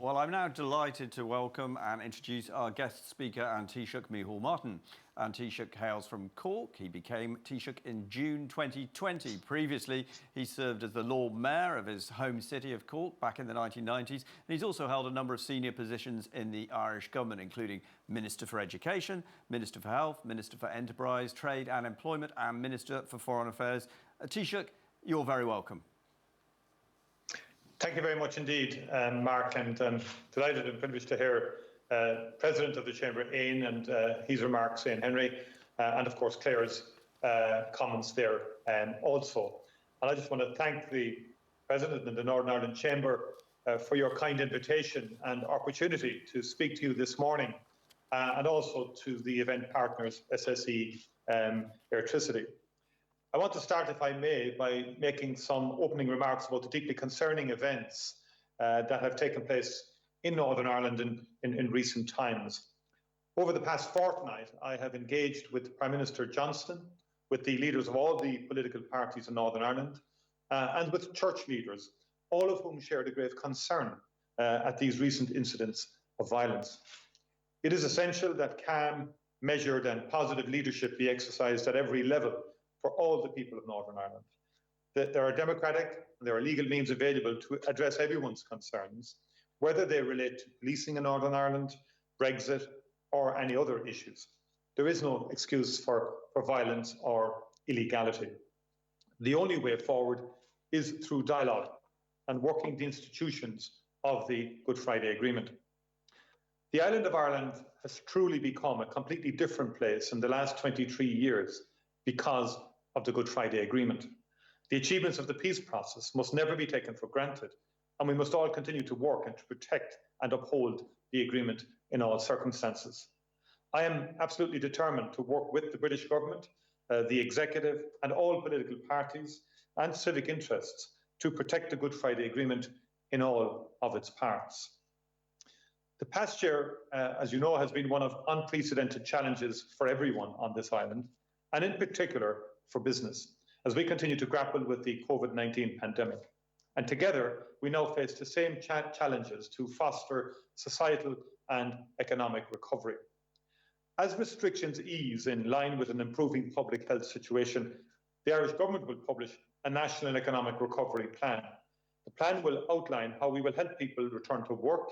Well, I'm now delighted to welcome and introduce our guest speaker and Taoiseach Micheál Martin. And Taoiseach hails from Cork. He became Taoiseach in June 2020. Previously, he served as the Lord Mayor of his home city of Cork back in the 1990s. And he's also held a number of senior positions in the Irish government, including Minister for Education, Minister for Health, Minister for Enterprise, Trade and Employment, and Minister for Foreign Affairs. Taoiseach, you're very welcome. Thank you very much indeed, Mark, and delighted and privileged to hear President of the Chamber, Éin, and his remarks, Éin Henry, and of course Claire's comments there also. And I just want to thank the President of the Northern Ireland Chamber for your kind invitation and opportunity to speak to you this morning, and also to the event partners, SSE Aitricity. I want to start, if I may, by making some opening remarks about the deeply concerning events that have taken place in Northern Ireland in recent times. Over the past fortnight, I have engaged with Prime Minister Johnston, with the leaders of all the political parties in Northern Ireland, and with church leaders, all of whom shared a grave concern at these recent incidents of violence. It is essential that calm, measured and positive leadership be exercised at every level for all the people of Northern Ireland. That there are democratic and there are legal means available to address everyone's concerns, whether they relate to policing in Northern Ireland, Brexit, or any other issues. There is no excuse for violence or illegality. The only way forward is through dialogue and working the institutions of the Good Friday Agreement. The island of Ireland has truly become a completely different place in the last 23 years because of the Good Friday Agreement. The achievements of the peace process must never be taken for granted, and we must all continue to work and to protect and uphold the agreement in all circumstances. I am absolutely determined to work with the British government, the executive and all political parties and civic interests to protect the Good Friday Agreement in all of its parts. The past year, as you know, has been one of unprecedented challenges for everyone on this island, and in particular for business, as we continue to grapple with the COVID-19 pandemic. And together, we now face the same challenges to foster societal and economic recovery. As restrictions ease in line with an improving public health situation, the Irish government will publish a national economic recovery plan. The plan will outline how we will help people return to work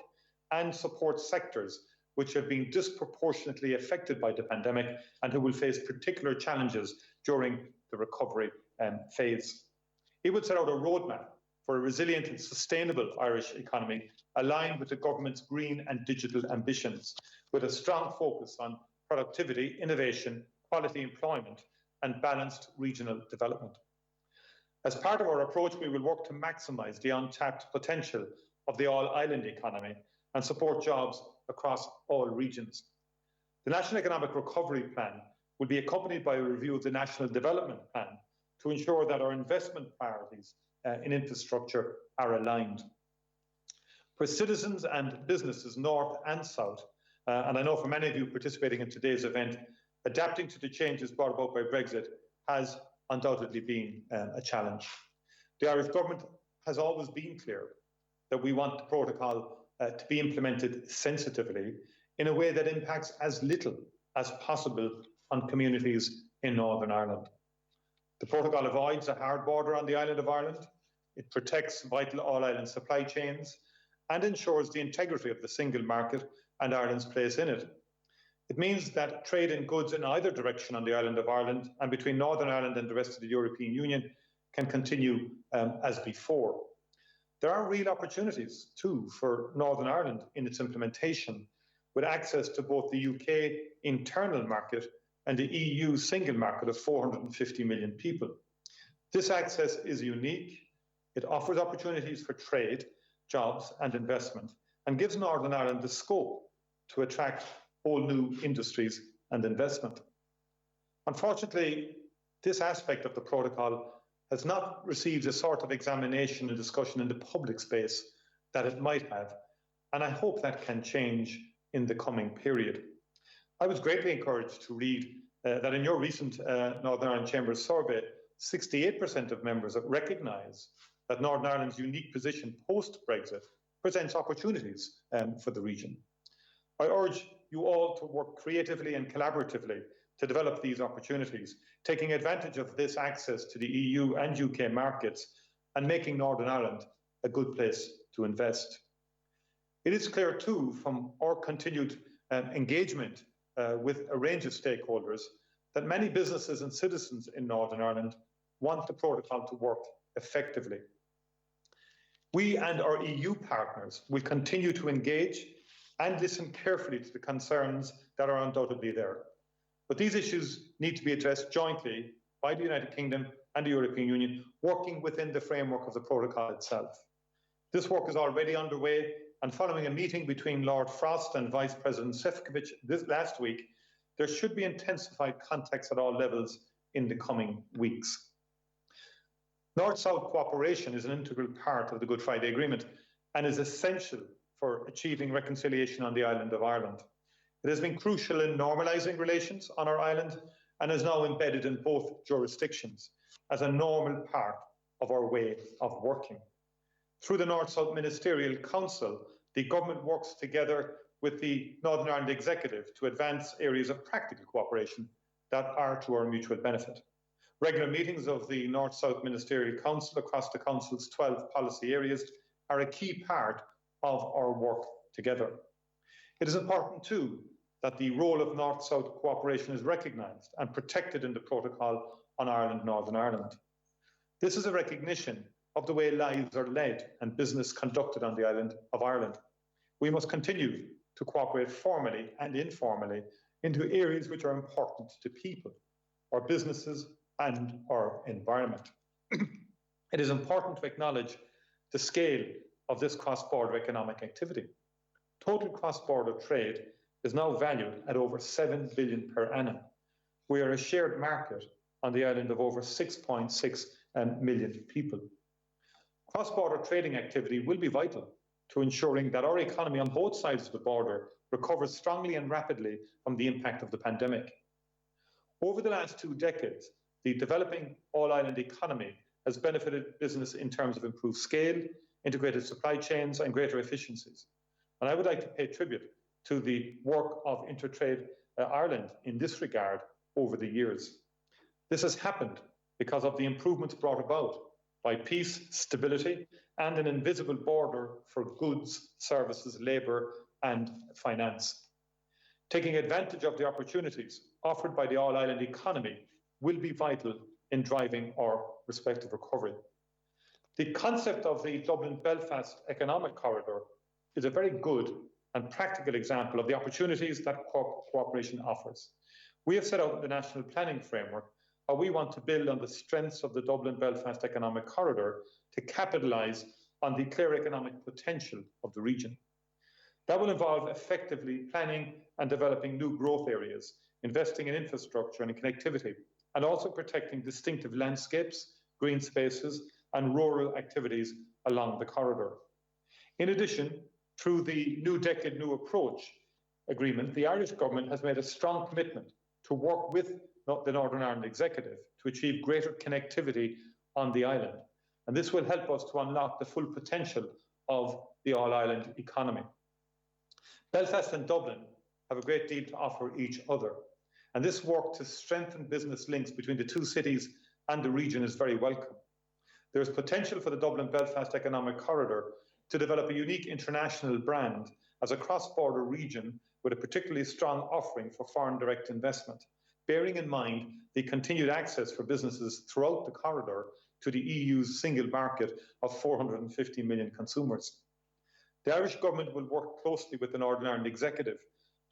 and support sectors which have been disproportionately affected by the pandemic and who will face particular challenges during the recovery phase. It would set out a roadmap for a resilient and sustainable Irish economy aligned with the government's green and digital ambitions, with a strong focus on productivity, innovation, quality employment, and balanced regional development. As part of our approach, we will work to maximise the untapped potential of the all-island economy and support jobs across all regions. The National Economic Recovery Plan will be accompanied by a review of the National Development Plan to ensure that our investment priorities in infrastructure are aligned. For citizens and businesses north and south, and I know for many of you participating in today's event, adapting to the changes brought about by Brexit has undoubtedly been a challenge. The Irish government has always been clear that we want the protocol to be implemented sensitively in a way that impacts as little as possible on communities in Northern Ireland. The protocol avoids a hard border on the island of Ireland. It protects vital all-island supply chains and ensures the integrity of the single market and Ireland's place in it. It means that trade in goods in either direction on the island of Ireland and between Northern Ireland and the rest of the European Union can continue as before. There are real opportunities, too, for Northern Ireland in its implementation, with access to both the UK internal market and the EU single market of 450 million people. This access is unique. It offers opportunities for trade, jobs and investment, and gives Northern Ireland the scope to attract whole new industries and investment. Unfortunately, this aspect of the protocol has not received a sort of examination and discussion in the public space that it might have, and I hope that can change in the coming period. I was greatly encouraged to read that in your recent Northern Ireland Chamber survey, 68% of members recognise that Northern Ireland's unique position post-Brexit presents opportunities for the region. I urge you all to work creatively and collaboratively to develop these opportunities, taking advantage of this access to the EU and UK markets and making Northern Ireland a good place to invest. It is clear too from our continued engagement with a range of stakeholders that many businesses and citizens in Northern Ireland want the protocol to work effectively. We and our EU partners will continue to engage and listen carefully to the concerns that are undoubtedly there. But these issues need to be addressed jointly by the United Kingdom and the European Union, working within the framework of the protocol itself. This work is already underway, and following a meeting between Lord Frost and Vice President Šefčovič last week, there should be intensified contacts at all levels in the coming weeks. North-South cooperation is an integral part of the Good Friday Agreement and is essential for achieving reconciliation on the island of Ireland. It has been crucial in normalising relations on our island and is now embedded in both jurisdictions as a normal part of our way of working. Through the North-South Ministerial Council, the government works together with the Northern Ireland Executive to advance areas of practical cooperation that are to our mutual benefit. Regular meetings of the North-South Ministerial Council across the Council's 12 policy areas are a key part of our work together. It is important too that the role of North-South cooperation is recognised and protected in the Protocol on Ireland, Northern Ireland. This is a recognition of the way lives are led and business conducted on the island of Ireland. We must continue to cooperate formally and informally into areas which are important to people, our businesses and our environment. It is important to acknowledge the scale of this cross-border economic activity. Total cross-border trade is now valued at over 7 billion per annum. We are a shared market on the island of over 6.6 million people. Cross-border trading activity will be vital to ensuring that our economy on both sides of the border recovers strongly and rapidly from the impact of the pandemic. Over the last 2 decades, the developing all-island economy has benefited business in terms of improved scale, integrated supply chains and greater efficiencies. And I would like to pay tribute to the work of Intertrade Ireland in this regard over the years. This has happened because of the improvements brought about by peace, stability, and an invisible border for goods, services, labour, and finance. Taking advantage of the opportunities offered by the all-island economy will be vital in driving our respective recovery. The concept of the Dublin-Belfast economic corridor is a very good and practical example of the opportunities that cooperation offers. We have set out in the National Planning Framework how we want to build on the strengths of the Dublin-Belfast economic corridor to capitalise on the clear economic potential of the region. That will involve effectively planning and developing new growth areas, investing in infrastructure and in connectivity, and also protecting distinctive landscapes, green spaces, and rural activities along the corridor. In addition, through the New Decade New Approach agreement, the Irish government has made a strong commitment to work with the Northern Ireland Executive to achieve greater connectivity on the island. And this will help us to unlock the full potential of the all-island economy. Belfast and Dublin have a great deal to offer each other. And this work to strengthen business links between the two cities and the region is very welcome. There is potential for the Dublin-Belfast economic corridor to develop a unique international brand as a cross-border region with a particularly strong offering for foreign direct investment, bearing in mind the continued access for businesses throughout the corridor to the EU's single market of 450 million consumers. The Irish government will work closely with the Northern Ireland Executive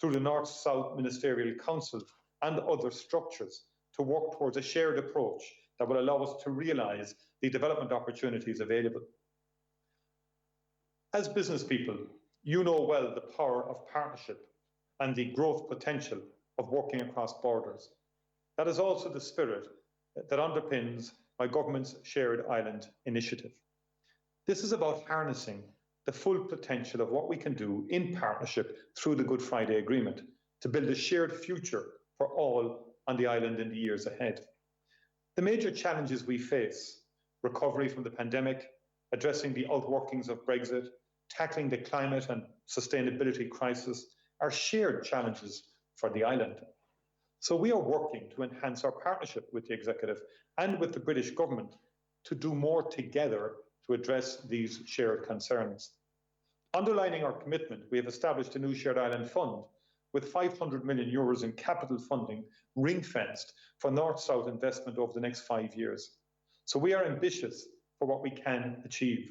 through the North-South Ministerial Council and other structures to work towards a shared approach that will allow us to realise the development opportunities available. As business people, you know well the power of partnership and the growth potential of working across borders. That is also the spirit that underpins my government's Shared Island initiative. This is about harnessing the full potential of what we can do in partnership through the Good Friday Agreement to build a shared future for all on the island in the years ahead. The major challenges we face, recovery from the pandemic, addressing the outworkings of Brexit, tackling the climate and sustainability crisis are shared challenges for the island. So we are working to enhance our partnership with the Executive and with the British Government to do more together to address these shared concerns. Underlining our commitment, we have established a new Shared Island Fund with €500 million in capital funding ring-fenced for north-south investment over the next 5 years. So we are ambitious for what we can achieve.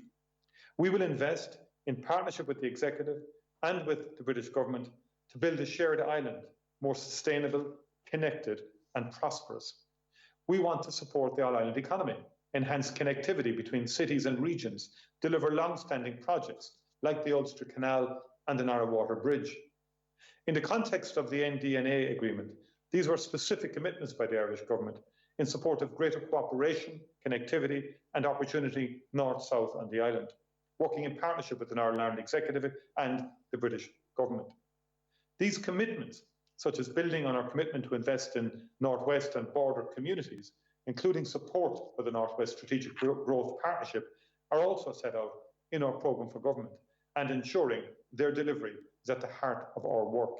We will invest in partnership with the Executive and with the British Government to build a shared island more sustainable, connected and prosperous. We want to support the all-island economy, enhance connectivity between cities and regions, deliver long-standing projects like the Ulster Canal and the Narrow Bridge. In the context of the NDNA agreement, these were specific commitments by the Irish Government in support of greater cooperation, connectivity and opportunity north-south on the island, working in partnership with the Northern Ireland Executive and the British Government. These commitments, such as building on our commitment to invest in Northwest and border communities, including support for the Northwest Strategic Growth Partnership, are also set out in our programme for government, and ensuring their delivery is at the heart of our work.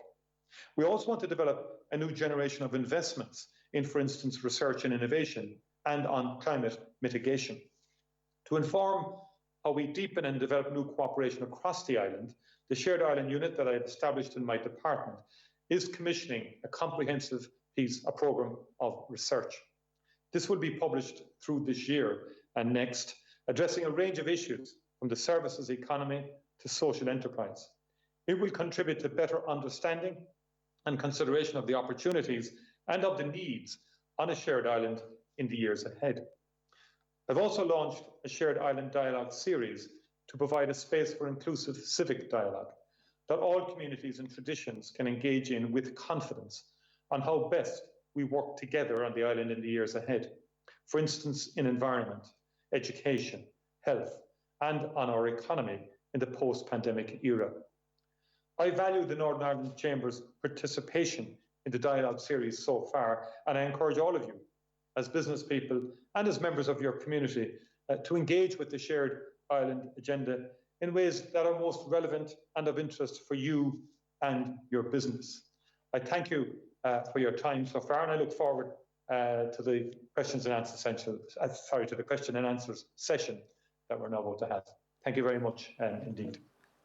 We also want to develop a new generation of investments in, for instance, research and innovation and on climate mitigation. To inform how we deepen and develop new cooperation across the island, the Shared Island Unit that I have established in my department is commissioning a comprehensive programme of research. This will be published through this year and next, addressing a range of issues from the services economy to social enterprise. It will contribute to better understanding and consideration of the opportunities and of the needs on a shared island in the years ahead. I've also launched a Shared Island Dialogue series to provide a space for inclusive civic dialogue that all communities and traditions can engage in with confidence on how best we work together on the island in the years ahead. For instance, in environment, education, health, and on our economy in the post-pandemic era. I value the Northern Ireland Chamber's participation in the dialogue series so far, and I encourage all of you, as business people and as members of your community, to engage with the Shared Island agenda in ways that are most relevant and of interest for you and your business. I thank you for your time so far, and I look forward to the questions and answers to the question and answers session that we're now about to have. Thank you very much indeed.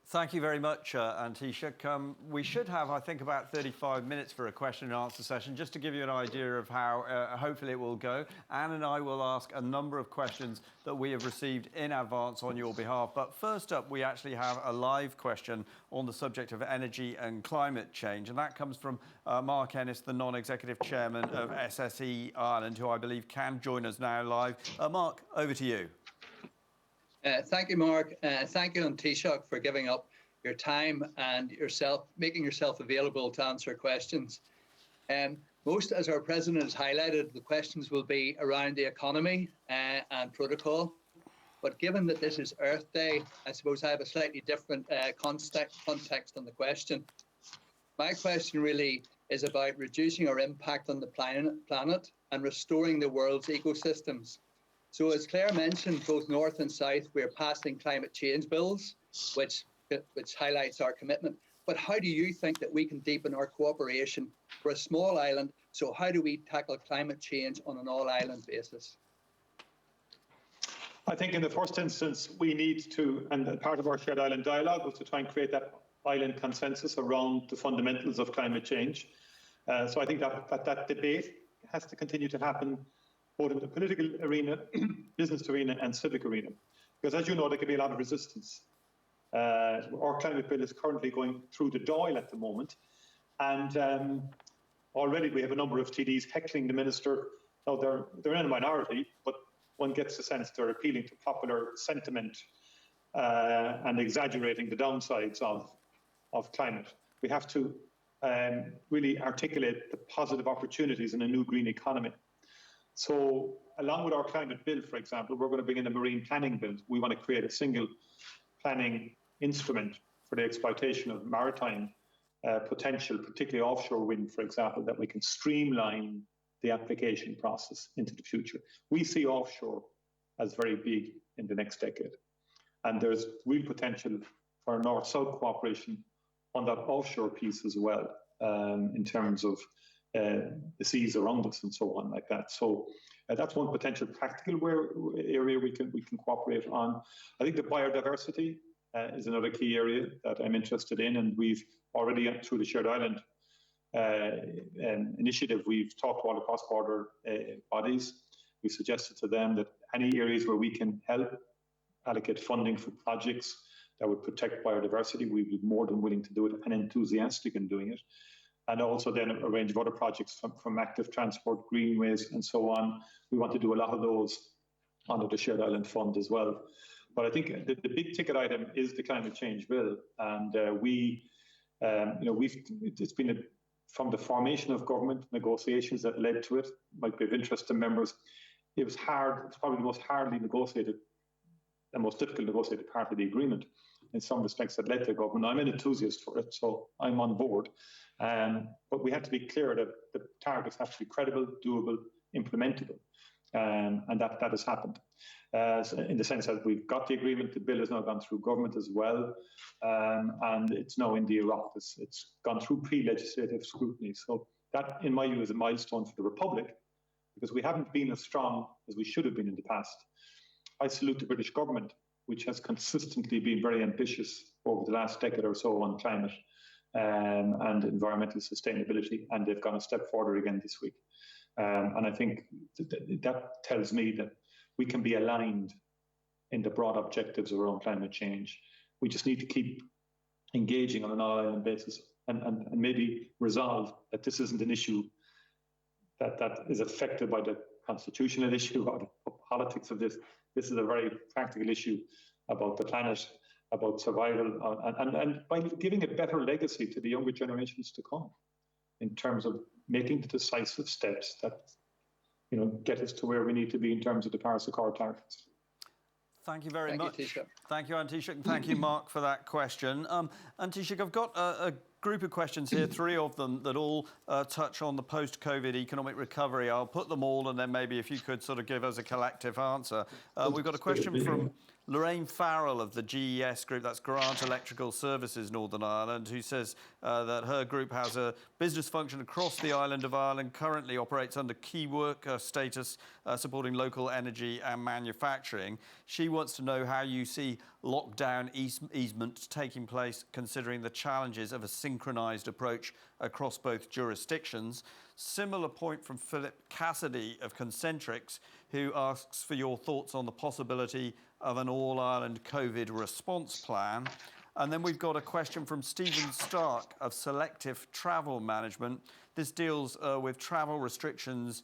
Thank you very much, Taoiseach. We should have, I think, about 35 minutes for a question and answer session, just to give you an idea of how hopefully it will go. Anne and I will ask a number of questions that we have received in advance on your behalf. But first up, we actually have a live question on the subject of energy and climate change. And that comes from Mark Ennis, the non-executive chairman of SSE Ireland, who I believe can join us now live. Mark, over to you. Thank you, Mark. Thank you, Taoiseach, for giving up your time and making yourself available to answer questions. Most, as our president has highlighted, the questions will be around the economy and protocol. But given that this is Earth Day, I suppose I have a slightly different context on the question. My question really is about reducing our impact on the planet and restoring the world's ecosystems. So as Claire mentioned, both North and South, we're passing climate change bills, which highlights our commitment. But how do you think that we can deepen our cooperation for a small island? So how do we tackle climate change on an all-island basis? I think in the first instance, we need to, and part of our Shared Island Dialogue was to try and create that island consensus around the fundamentals of climate change. So I think that debate has to continue to happen both in the political arena, business arena and civic arena. Because as you know, there can be a lot of resistance. Our climate bill is currently going through the Dáil at the moment. And already we have a number of TDs heckling the minister. Now they're in a minority, but one gets the sense they're appealing to popular sentiment and exaggerating the downsides of climate. We have to really articulate the positive opportunities in a new green economy. So along with our climate bill, for example, we're going to bring in a marine planning bill. We want to create a single planning instrument for the exploitation of maritime potential, particularly offshore wind, for example, that we can streamline the application process into the future. We see offshore as very big in the next decade. And there's real potential for north-south cooperation on that offshore piece as well, in terms of the seas around us and so on like that. So that's one potential practical area we can cooperate on. I think the biodiversity is another key area that I'm interested in, and we've already, through the Shared Island initiative, we've talked to all the cross-border bodies. We suggested to them that any areas where we can help allocate funding for projects that would protect biodiversity, we'd be more than willing to do it and enthusiastic in doing it. And also then a range of other projects from active transport, greenways, and so on. We want to do a lot of those under the Shared Island Fund as well. But I think the big ticket item is the climate change bill, and it's been from the formation of government negotiations that led to it. Might be of interest to members. It was hard. It's probably the most hardly negotiated, the most difficult negotiated part of the agreement. In some respects, that led to government. I'm an enthusiast for it, so I'm on board. But we have to be clear that the targets have to be credible, doable, implementable, and that has happened. In the sense that we've got the agreement, the bill has now gone through government as well, and it's now in the Oireachtas. It's gone through pre-legislative scrutiny. So that, in my view, is a milestone for the Republic, because we haven't been as strong as we should have been in the past. I salute the British government, which has consistently been very ambitious over the last decade or so on climate and environmental sustainability, and they've gone a step further again this week. And I think that tells me that we can be aligned in the broad objectives around climate change. We just need to keep engaging on an all-island basis and maybe resolve that this isn't an issue that is affected by the constitutional issue or the politics of this. This is a very practical issue about the planet, about survival, and by giving a better legacy to the younger generations to come in terms of making the decisive steps that get us to where we need to be in terms of the Paris Accord targets. Thank you very much. Taoiseach. Thank you, Taoiseach, and thank you, Mark, for that question. Taoiseach, I've got a group of questions here, 3 of them that all touch on the post-COVID economic recovery. I'll put them all, and then maybe if you could sort of give us a collective answer. We've got a question from Lorraine Farrell of the GES group, that's Grant Electrical Services Northern Ireland, who says that her group has a business function across the island of Ireland, currently operates under key worker status, supporting local energy and manufacturing. She wants to know how you see lockdown easement taking place, considering the challenges of a synchronised approach across both jurisdictions. Similar point from Philip Cassidy of Concentrics, who asks for your thoughts on the possibility of an all-Ireland COVID response plan. And then we've got a question from Stephen Stark of Selective Travel Management. This deals with travel restrictions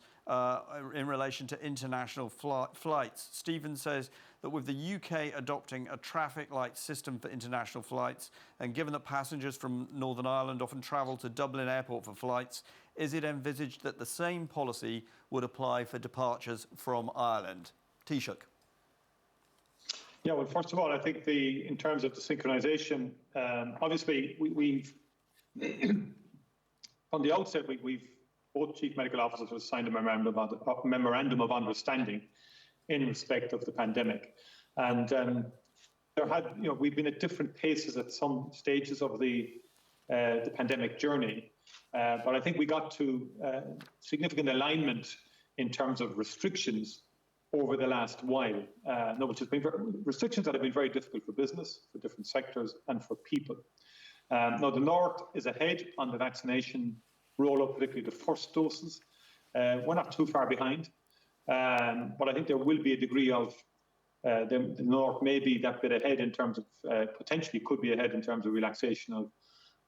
in relation to international flights. Stephen says that with the UK adopting a traffic light system for international flights, and given that passengers from Northern Ireland often travel to Dublin Airport for flights, is it envisaged that the same policy would apply for departures from Ireland? Taoiseach. Yeah, well, first of all, I think in terms of the synchronisation, obviously we've from the outset we've both chief medical officers have signed a memorandum of understanding in respect of the pandemic, and we've been at different paces at some stages of the pandemic journey, but I think we got to significant alignment in terms of restrictions over the last while, which has been restrictions that have been very difficult for business, for different sectors, and for people. Now, the North is ahead on the vaccination rollout, particularly the first doses. We're not too far behind, but I think there will be a degree of the North may be that bit ahead in terms of potentially could be ahead in terms of relaxation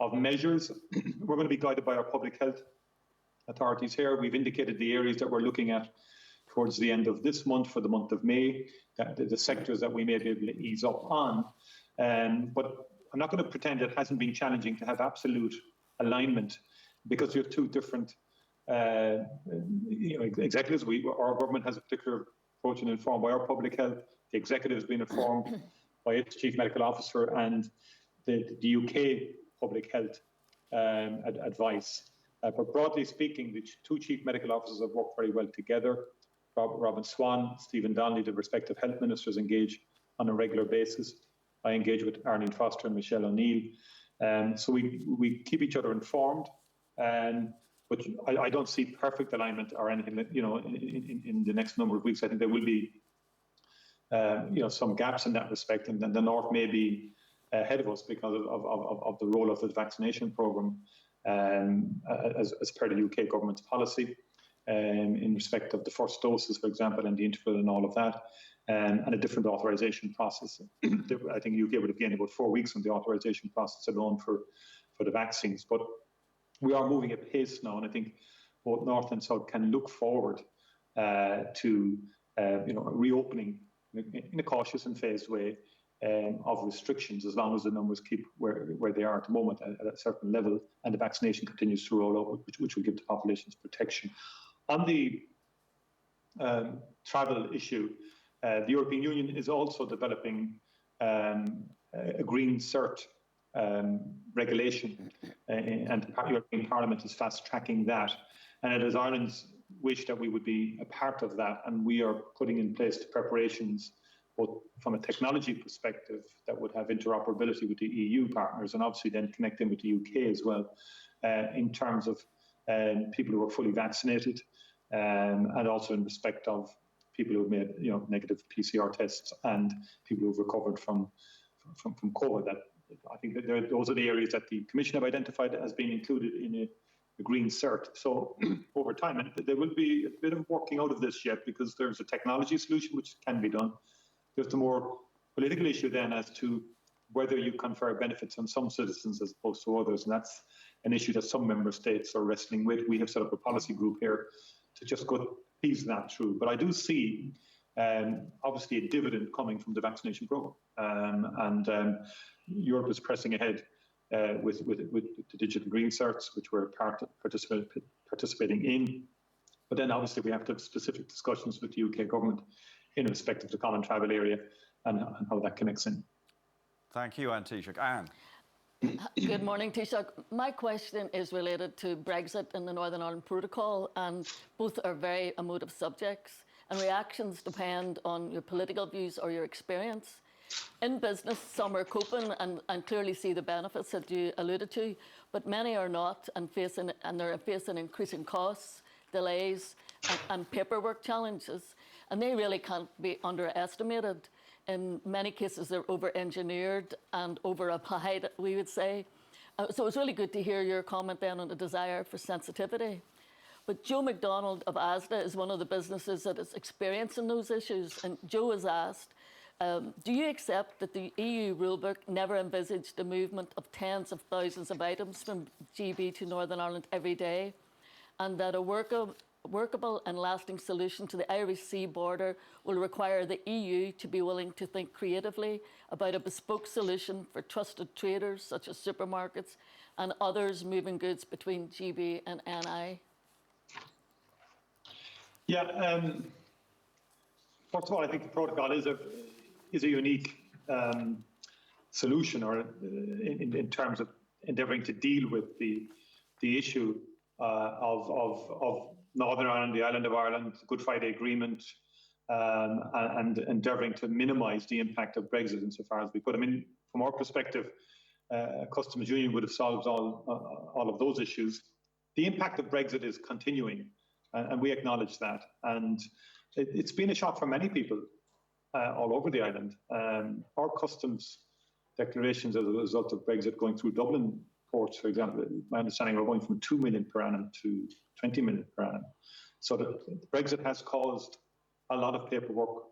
of measures. We're going to be guided by our public health authorities here. We've indicated the areas that we're looking at towards the end of this month, for the month of May, the sectors that we may be able to ease up on. But I'm not going to pretend it hasn't been challenging to have absolute alignment, because we have two different executives. Our government has a particular approach and informed by our public health. The executive has been informed by its chief medical officer and the UK public health advice. But broadly speaking, the two chief medical officers have worked very well together. Robin Swan, Stephen Donnelly, the respective health ministers, engage on a regular basis. I engage with Arlene Foster and Micheál O'Neill. So we keep each other informed. But I don't see perfect alignment or anything, in the next number of weeks. I think there will be, some gaps in that respect, and then the North may be ahead of us because of the role of the vaccination programme as per the UK government's policy in respect of the first doses, for example, and the interval and all of that, and a different authorisation process. I think UK would have gained about 4 weeks on the authorisation process alone for the vaccines. But we are moving at pace now, and I think both North and South can look forward to reopening in a cautious and phased way of restrictions, as long as the numbers keep where they are at the moment at a certain level, and the vaccination continues to roll out, which will give the populations protection. On the travel issue, the European Union is also developing a green cert regulation, and the European Parliament is fast-tracking that. And it is Ireland's wish that we would be a part of that, and we are putting in place the preparations, both from a technology perspective that would have interoperability with the EU partners, and obviously then connecting with the UK as well, in terms of people who are fully vaccinated, and also in respect of people who have made negative PCR tests and people who have recovered from COVID. That I think that those are the areas that the Commission have identified as being included in a green cert. So over time, and there will be a bit of working out of this yet, because there's a technology solution which can be done. There's the more political issue then as to whether you confer benefits on some citizens as opposed to others, and that's an issue that some member states are wrestling with. We have set up a policy group here to just go piece that through. But I do see, obviously, a dividend coming from the vaccination program, and Europe is pressing ahead with the digital green certs, which we're participating in. But then, obviously, we have to have specific discussions with the UK government in respect of the common travel area and how that connects in. Thank you, Taoiseach. Anne. Good morning, Taoiseach. My question is related to Brexit and the Northern Ireland Protocol, and both are very emotive subjects, and reactions depend on your political views or your experience. In business, some are coping and clearly see the benefits that you alluded to, but many are not, and they're facing increasing costs, delays, and paperwork challenges, and they really can't be underestimated. In many cases, they're over-engineered and over-applied, we would say. So it's really good to hear your comment then on the desire for sensitivity. But Joe McDonald of ASDA is one of the businesses that is experiencing those issues. And Joe has asked, do you accept that the EU rulebook never envisaged the movement of tens of thousands of items from GB to Northern Ireland every day, and that a workable and lasting solution to the Irish Sea border will require the EU to be willing to think creatively about a bespoke solution for trusted traders such as supermarkets and others moving goods between GB and NI? Yeah, first of all, I think the protocol is a unique solution, or in terms of endeavouring to deal with the issue of Northern Ireland, the island of Ireland, the Good Friday Agreement, and endeavouring to minimise the impact of Brexit insofar as we could. I mean, from our perspective, Customs Union would have solved all of those issues. The impact of Brexit is continuing, and we acknowledge that. And it's been a shock for many people all over the island. Our customs declarations as a result of Brexit going through Dublin ports, for example, my understanding, we're going from 2 million per annum to 20 million per annum. So Brexit has caused a lot of paperwork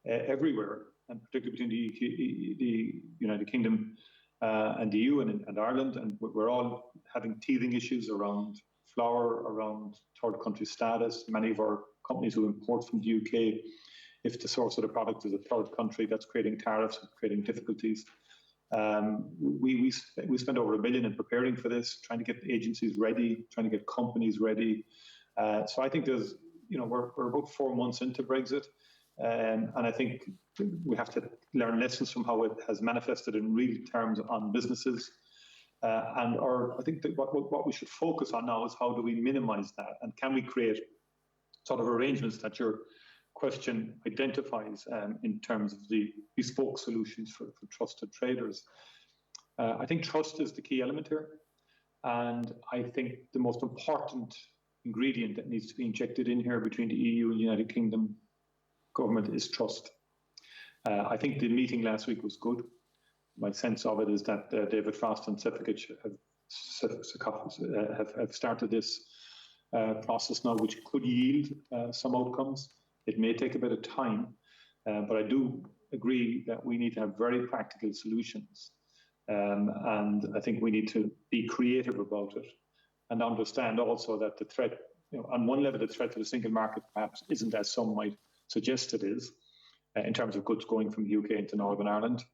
everywhere, and particularly between the United Kingdom and the EU and Ireland. And we're all having teething issues around flour, around third country status. Many of our companies who import from the UK, if the source of the product is a third country, that's creating tariffs, creating difficulties. We spent over $1 billion in preparing for this, trying to get agencies ready, trying to get companies ready. So I think we're about 4 months into Brexit, and I think we have to learn lessons from how it has manifested in real terms on businesses. I think that what we should focus on now is how do we minimise that, and can we create sort of arrangements that you're question identifies in terms of the bespoke solutions for trusted traders. I think trust is the key element here. And I think the most important ingredient that needs to be injected in here between the EU and the United Kingdom government is trust. I think the meeting last week was good. My sense of it is that David Frost and Sefcovic have started this process now, which could yield some outcomes. It may take a bit of time, but I do agree that we need to have very practical solutions. And I think we need to be creative about it and understand also that the threat, on one level, the threat to the single market perhaps isn't as some might suggest it is in terms of goods going from the UK into Northern Ireland.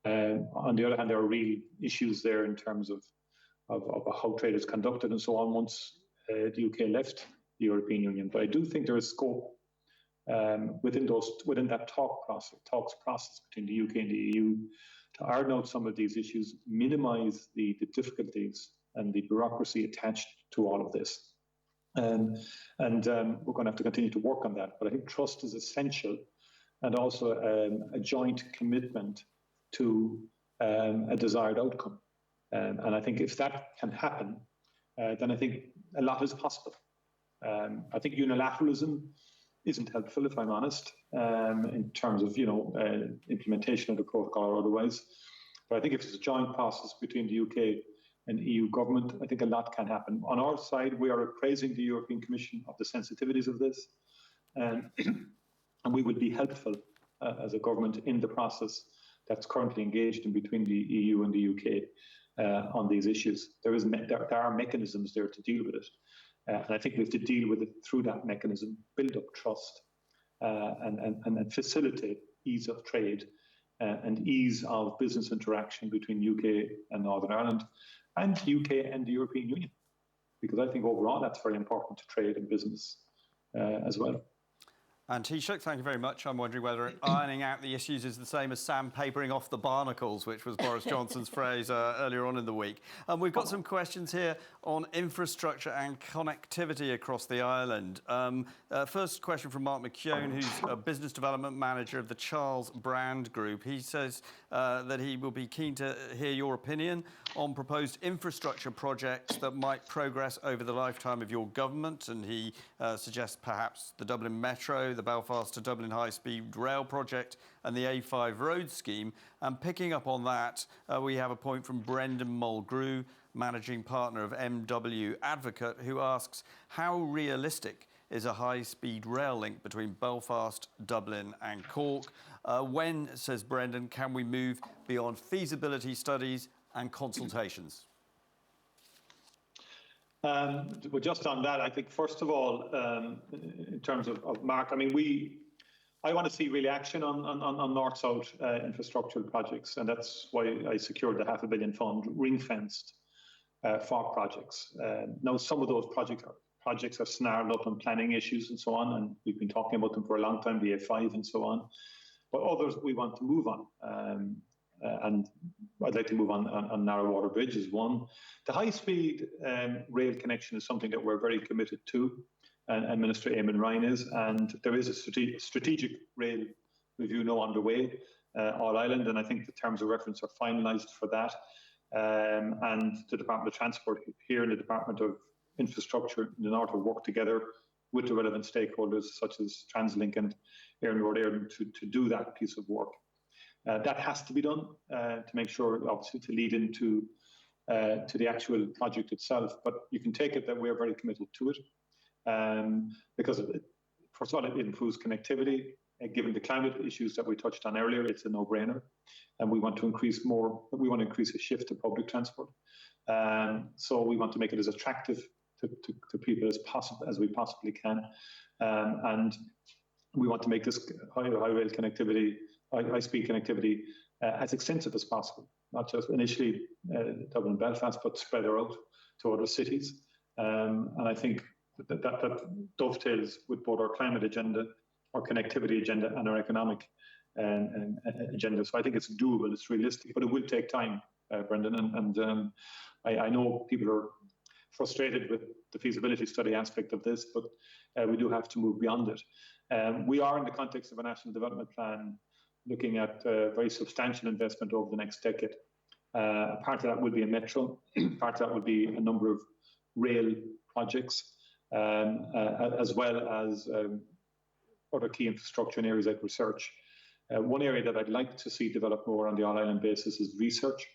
On the other hand, there are real issues there in terms of how trade is conducted and so on once the UK left the European Union. But I do think there is scope within that talks process between the UK and the EU to iron out some of these issues, minimise the difficulties and the bureaucracy attached to all of this. And we're going to have to continue to work on that. But I think trust is essential, and also a joint commitment to a desired outcome. And I think if that can happen, then I think a lot is possible. I think unilateralism isn't helpful, if I'm honest, in terms of implementation of the protocol or otherwise. But I think if it's a joint process between the UK and EU government, I think a lot can happen. On our side, we are appraising the European Commission of the sensitivities of this, and we would be helpful as a government in the process that's currently engaged in between the EU and the UK on these issues. There are mechanisms there to deal with it. And I think we have to deal with it through that mechanism, build up trust, and facilitate ease of trade and ease of business interaction between UK and Northern Ireland, and UK and the European Union. Because I think overall that's very important to trade and business as well. And Taoiseach, thank you very much. I'm wondering whether ironing out the issues is the same as sandpapering off the barnacles, which was Boris Johnson's phrase earlier on in the week. We've got some questions here on infrastructure and connectivity across the island. First question from Mark Micheál, who's a business development manager of the Charles Brand Group. He says that he will be keen to hear your opinion on proposed infrastructure projects that might progress over the lifetime of your government. And he suggests perhaps the Dublin Metro, the Belfast to Dublin high-speed rail project and the A5 road scheme. And picking up on that, we have a point from Brendan Mulgrew, managing partner of MW Advocate, who asks, how realistic is a high-speed rail link between Belfast, Dublin and Cork? When, says Brendan, can we move beyond feasibility studies and consultations? Well, just on that, I think, first of all, in terms of Mark, I mean, I want to see real action on north-south infrastructural projects, and that's why I secured the £500 million fund, ring-fenced for projects. Now, some of those projects are snarled up in planning issues and so on, and we've been talking about them for a long time, the A5 and so on. But others we want to move on. And I'd like to move on narrow water bridges. One, the high-speed rail connection is something that we're very committed to, and Minister Eamon Ryan is, and there is a strategic rail review now underway, all island, and I think the terms of reference are finalised for that. And the Department of Transport here and the Department of Infrastructure in the North will work together with the relevant stakeholders such as TransLink and Éireann Road Éireann to do that piece of work. That has to be done to make sure, obviously, to lead into to the actual project itself. But you can take it that we are very committed to it because, first of all, it improves connectivity. Given the climate issues that we touched on earlier, it's a no-brainer, and we want to increase a shift to public transport. So we want to make it as attractive to people as we possibly can, and we want to make this high-speed connectivity as extensive as possible, not just initially Dublin and Belfast, but spread out to other cities. And I think that dovetails with both our climate agenda, our connectivity agenda, and our economic agenda. So I think it's doable, it's realistic, but it will take time, Brendan. And I know people are frustrated with the feasibility study aspect of this, but we do have to move beyond it. We are, in the context of a national development plan, looking at very substantial investment over the next decade. Part of that will be a metro, part of that will be a number of rail projects, as well as other key infrastructure in areas like research. One area that I'd like to see develop more on the all-island basis is research,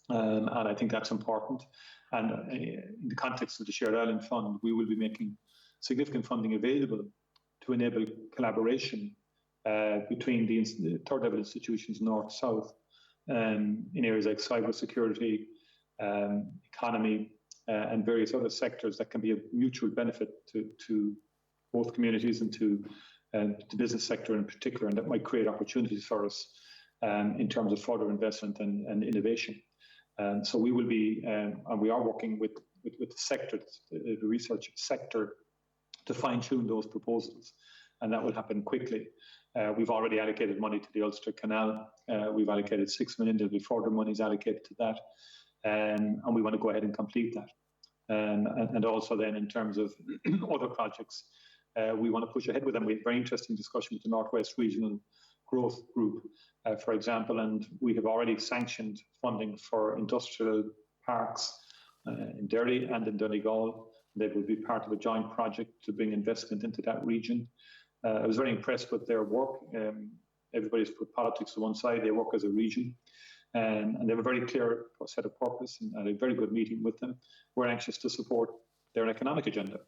and I think that's important. And in the context of the Shared Island Fund, we will be making significant funding available to enable collaboration between the third-level institutions, north-south, in areas like cybersecurity, economy, and various other sectors that can be of mutual benefit to both communities and to the business sector in particular, and that might create opportunities for us in terms of further investment and innovation. So we will be, and we are working with the sector, the research sector, to fine-tune those proposals, and that will happen quickly. We've already allocated money to the Ulster Canal. We've allocated 6 million. There'll be further monies allocated to that, and we want to go ahead and complete that. And also then in terms of other projects, we want to push ahead with them. We had a very interesting discussion with the Northwest Regional Growth Group, for example, and we have already sanctioned funding for industrial parks in Derry and in Donegal. They will be part of a joint project to bring investment into that region. I was very impressed with their work. Everybody's put politics to one side. They work as a region, and they have a very clear set of purpose, and had a very good meeting with them. We're anxious to support their economic agenda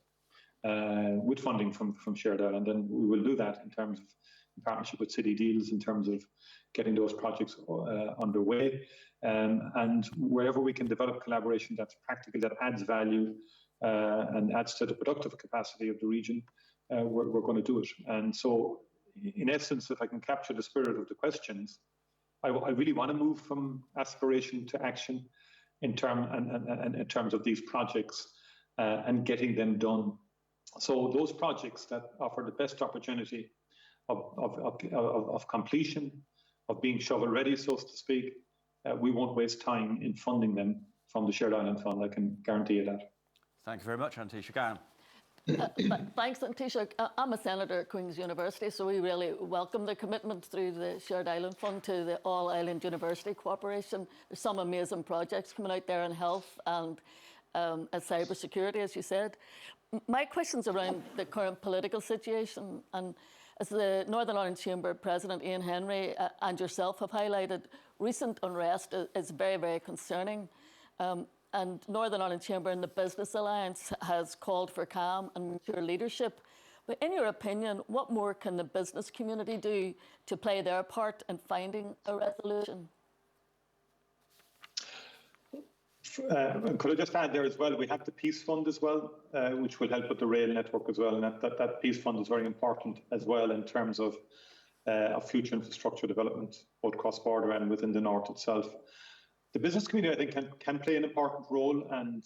with funding from Shared Island, and we will do that in terms of in partnership with City Deals, in terms of getting those projects underway, and wherever we can develop collaboration that's practical, that adds value and adds to the productive capacity of the region, we're going to do it. And so, in essence, if I can capture the spirit of the questions, I really want to move from aspiration to action in terms of these projects and getting them done. So those projects that offer the best opportunity of completion, of being shovel ready, so to speak, we won't waste time in funding them from the Shared Island Fund. I can guarantee you that. Thanks very much, Taoiseach. Thanks, Taoiseach. I'm a senator at Queen's University, so we really welcome the commitment through the Shared Island Fund to the All-Island University Cooperation. There's some amazing projects coming out there in health and cyber security, as you said. My question's around the current political situation, and as the Northern Ireland Chamber President Ian Henry and yourself have highlighted, recent unrest is very, very concerning. And Northern Ireland Chamber and the Business Alliance has called for calm and mature leadership. But in your opinion, what more can the business community do to play their part in finding a resolution? Could I just add there as well, we have the Peace Fund as well, which will help with the rail network as well. And that Peace Fund is very important as well in terms of future infrastructure development, both cross-border and within the North itself. The business community, I think, can play an important role, and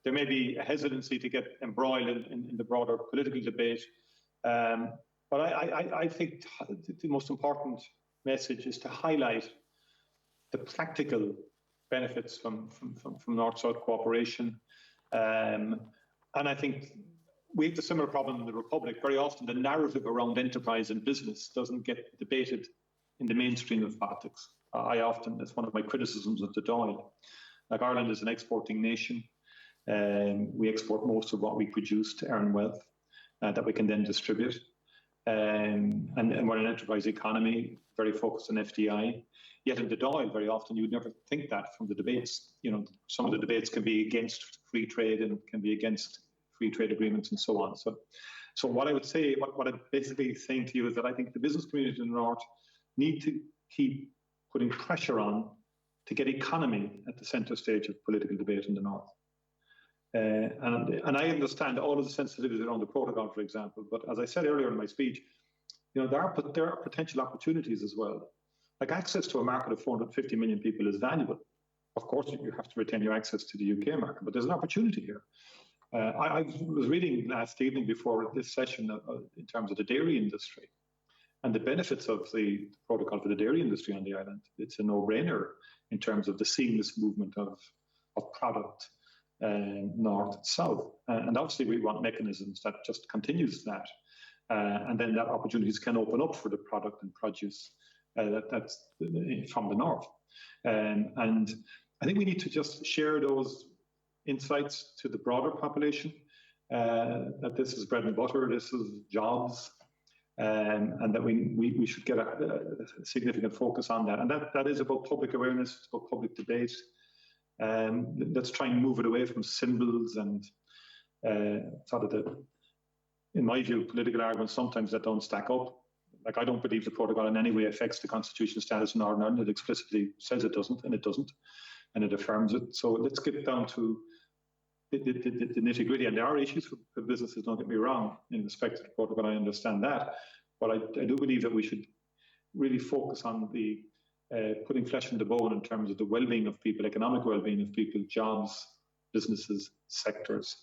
there may be a hesitancy to get embroiled in the broader political debate. But I think the most important message is to highlight the practical benefits from North-South cooperation. And I think we have a similar problem in the Republic. Very often the narrative around enterprise and business doesn't get debated in the mainstream of politics. That's one of my criticisms of the Dáil. Like, Ireland is an exporting nation. We export most of what we produce to earn wealth that we can then distribute. And we're an enterprise economy, very focused on FDI. Yet in the Dáil, very often you'd never think that from the debates. You know, some of the debates can be against free trade and can be against free trade agreements and so on. So what I would say, what I'm basically saying to you is that I think the business community in the North need to keep putting pressure on to get economy at the centre stage of political debate in the North. And I understand all of the sensitivities around the protocol, for example, but as I said earlier in my speech, you know, there are potential opportunities as well. Like, access to a market of 450 million people is valuable. Of course, you have to retain your access to the UK market, but there's an opportunity here. I was reading last evening before this session in terms of the dairy industry and the benefits of the protocol for the dairy industry on the island. It's a no-brainer in terms of the seamless movement of product north-south. And obviously we want mechanisms that just continues that. and then that opportunities can open up for the product and produce that's from the north. And I think we need to just share those insights to the broader population, that this is bread and butter, this is jobs, and that we should get a significant focus on that. And that is about public awareness, it's about public debate. Let's try and move it away from symbols and sort of in my view, political arguments sometimes that don't stack up. Like, I don't believe the protocol in any way affects the constitutional status in Northern Ireland. It explicitly says it doesn't, and it doesn't, and it affirms it. So let's get down to the nitty-gritty. And there are issues for businesses, don't get me wrong, in respect to the protocol, I understand that. But I do believe that we should really focus on the putting flesh in the bone in terms of the well-being of people, economic well-being of people, jobs, businesses, sectors.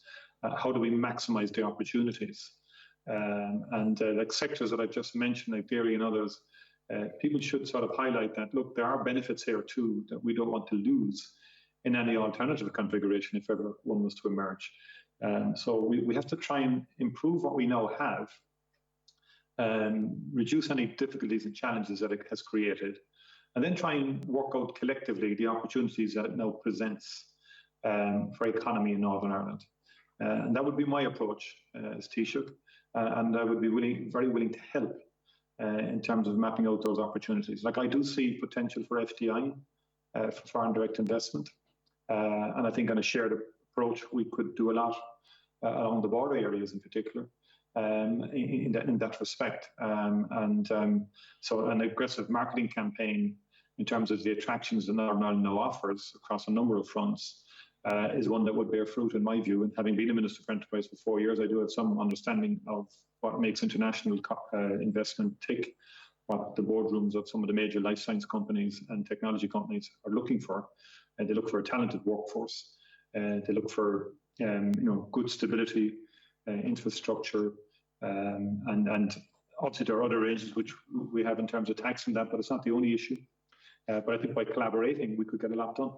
How do we maximise the opportunities? Like sectors that I've just mentioned, like dairy and others, people should sort of highlight that, look, there are benefits here too that we don't want to lose in any alternative configuration if ever one was to emerge. So we have to try and improve what we now have, reduce any difficulties and challenges that it has created, and then try and work out collectively the opportunities that it now presents for economy in Northern Ireland. And that would be my approach as Taoiseach, and I would be very willing to help in terms of mapping out those opportunities. Like, I do see potential for FDI, for foreign direct investment, and I think on a shared approach we could do a lot along the border areas in particular in that respect. So an aggressive marketing campaign in terms of the attractions that Northern Ireland now offers across a number of fronts is one that would bear fruit in my view. And having been a Minister for Enterprise for 4 years, I do have some understanding of what makes international investment tick, what the boardrooms of some of the major life science companies and technology companies are looking for. They look for a talented workforce. They look for good stability, infrastructure, and obviously there are other ranges which we have in terms of taxing that, but it's not the only issue. But I think by collaborating, we could get a lot done.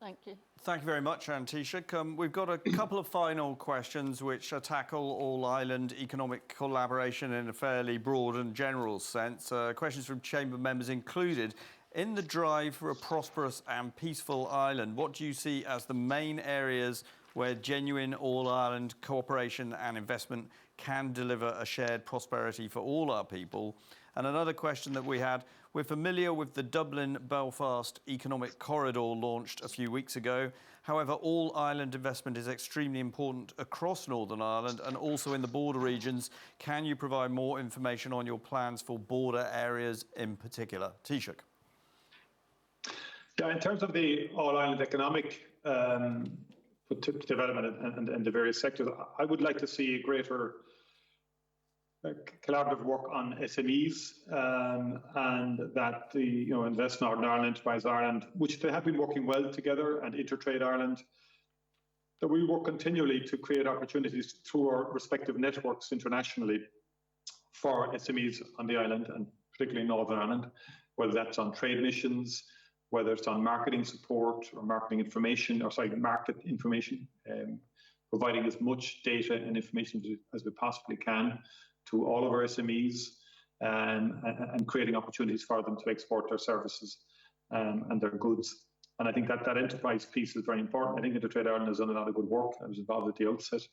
Thank you. Thank you very much, Taoiseach. We've got a couple of final questions which tackle all-island economic collaboration in a fairly broad and general sense. Questions from Chamber members included. In the drive for a prosperous and peaceful island, what do you see as the main areas where genuine all-island cooperation and investment can deliver a shared prosperity for all our people? And another question that we had, we're familiar with the Dublin-Belfast economic corridor launched a few weeks ago. However, all-island investment is extremely important across Northern Ireland and also in the border regions. Can you provide more information on your plans for border areas in particular? Taoiseach. Yeah, in terms of the all-island economic development and the various sectors, I would like to see a greater collaborative work on SMEs, and that the Invest Northern Ireland, Enterprise Ireland, which they have been working well together, and Intertrade Ireland, that we work continually to create opportunities through our respective networks internationally for SMEs on the island, and particularly Northern Ireland, whether that's on trade missions, whether it's on marketing support or market information, providing as much data and information as we possibly can to all of our SMEs, and creating opportunities for them to export their services and their goods. And I think that enterprise piece is very important. I think Intertrade Ireland has done a lot of good work. I was involved at the outset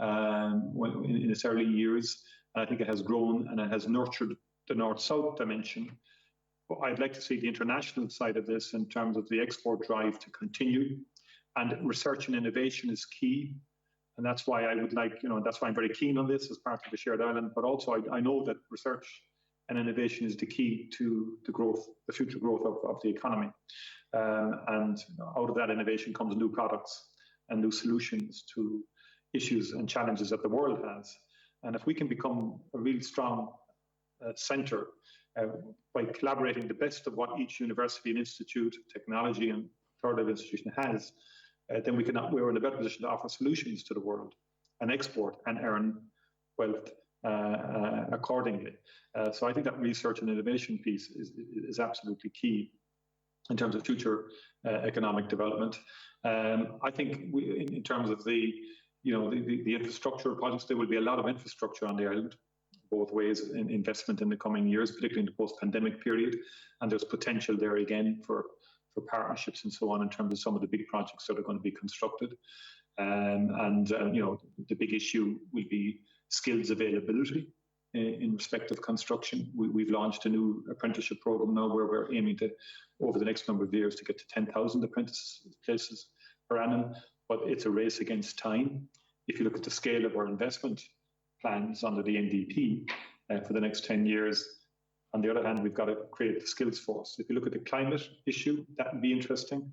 in its early years. And I think it has grown and it has nurtured the North-South dimension. But I'd like to see the international side of this in terms of the export drive to continue. And research and innovation is key. And that's why I would like, that's why I'm very keen on this as part of the shared island. But also I know that research and innovation is the key to the growth, the future growth of the economy. And out of that innovation comes new products and new solutions to issues and challenges that the world has. And if we can become a really strong centre by collaborating the best of what each university and institute, technology and third level institution has, then we're in a better position to offer solutions to the world and export and earn wealth accordingly. So I think that research and innovation piece is absolutely key in terms of future economic development. I think in terms of the infrastructure projects, there will be a lot of infrastructure on the island. both ways in investment in the coming years, particularly in the post-pandemic period. And there's potential there again for partnerships and so on in terms of some of the big projects that are going to be constructed. The big issue will be skills availability in respect of construction. We've launched a new apprenticeship program now where we're aiming to, over the next number of years, to get to 10,000 apprentice places per annum. But it's a race against time. If you look at the scale of our investment plans under the NDP for the next 10 years, on the other hand, we've got to create the skills force. If you look at the climate issue, that would be interesting.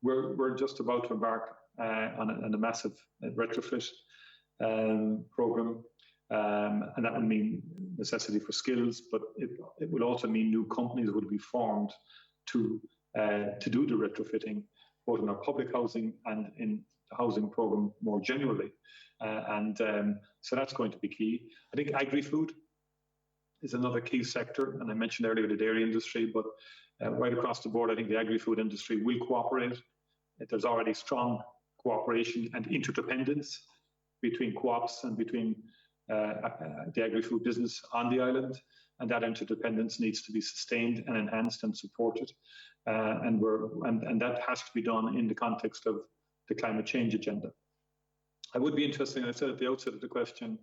We're just about to embark on a massive retrofit program, and that would mean necessity for skills, but it will also mean new companies would be formed to do the retrofitting, both in our public housing and in the housing program more generally. So that's going to be key. I think agri-food is another key sector, and I mentioned earlier the dairy industry, but right across the board, I think the agri-food industry will cooperate. There's already strong cooperation and interdependence between co-ops and between the agri-food business on the island, and that interdependence needs to be sustained and enhanced and supported. And that has to be done in the context of the climate change agenda. I would be interested, I said at the outset of the question,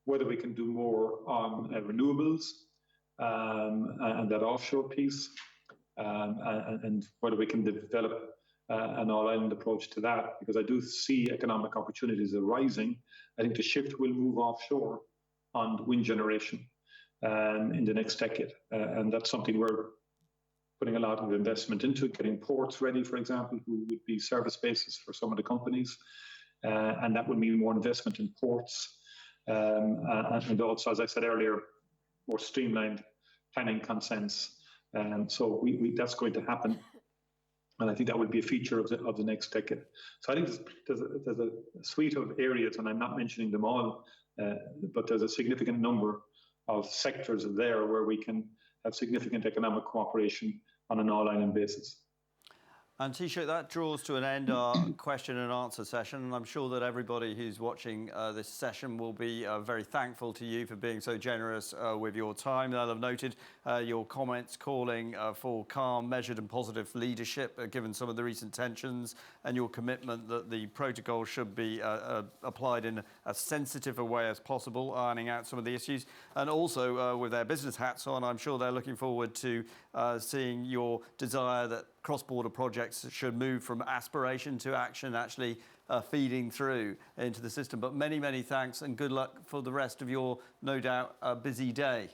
whether we can do more on renewables and that offshore piece, and whether we can develop an all-island approach to that, because I do see economic opportunities arising. I think the shift will move offshore on wind generation in the next decade, and that's something we're putting a lot of investment into, getting ports ready, for example, who would be service bases for some of the companies, and that would mean more investment in ports. And also, as I said earlier, more streamlined planning consents. So that's going to happen. And I think that would be a feature of the next decade. So I think there's a suite of areas, and I'm not mentioning them all, but there's a significant number of sectors there where we can have significant economic cooperation on an all-island basis. And Taoiseach, that draws to an end our question and answer session. And I'm sure that everybody who's watching this session will be very thankful to you for being so generous with your time. They'll have noted your comments calling for calm, measured and positive leadership, given some of the recent tensions, and your commitment that the protocol should be applied in as sensitive a way as possible, ironing out some of the issues. And also, with their business hats on, I'm sure they're looking forward to seeing your desire that cross-border projects should move from aspiration to action, actually feeding through into the system. But many, many thanks and good luck for the rest of your, no doubt, busy day.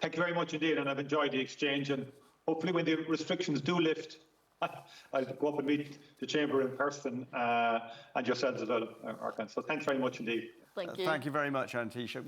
Thank you very much indeed, and I've enjoyed the exchange, and hopefully when the restrictions do lift, I'll go up and meet the Chamber in person and yourselves as well, Arkan. So thanks very much indeed. Thank you. Thank you very much, Taoiseach.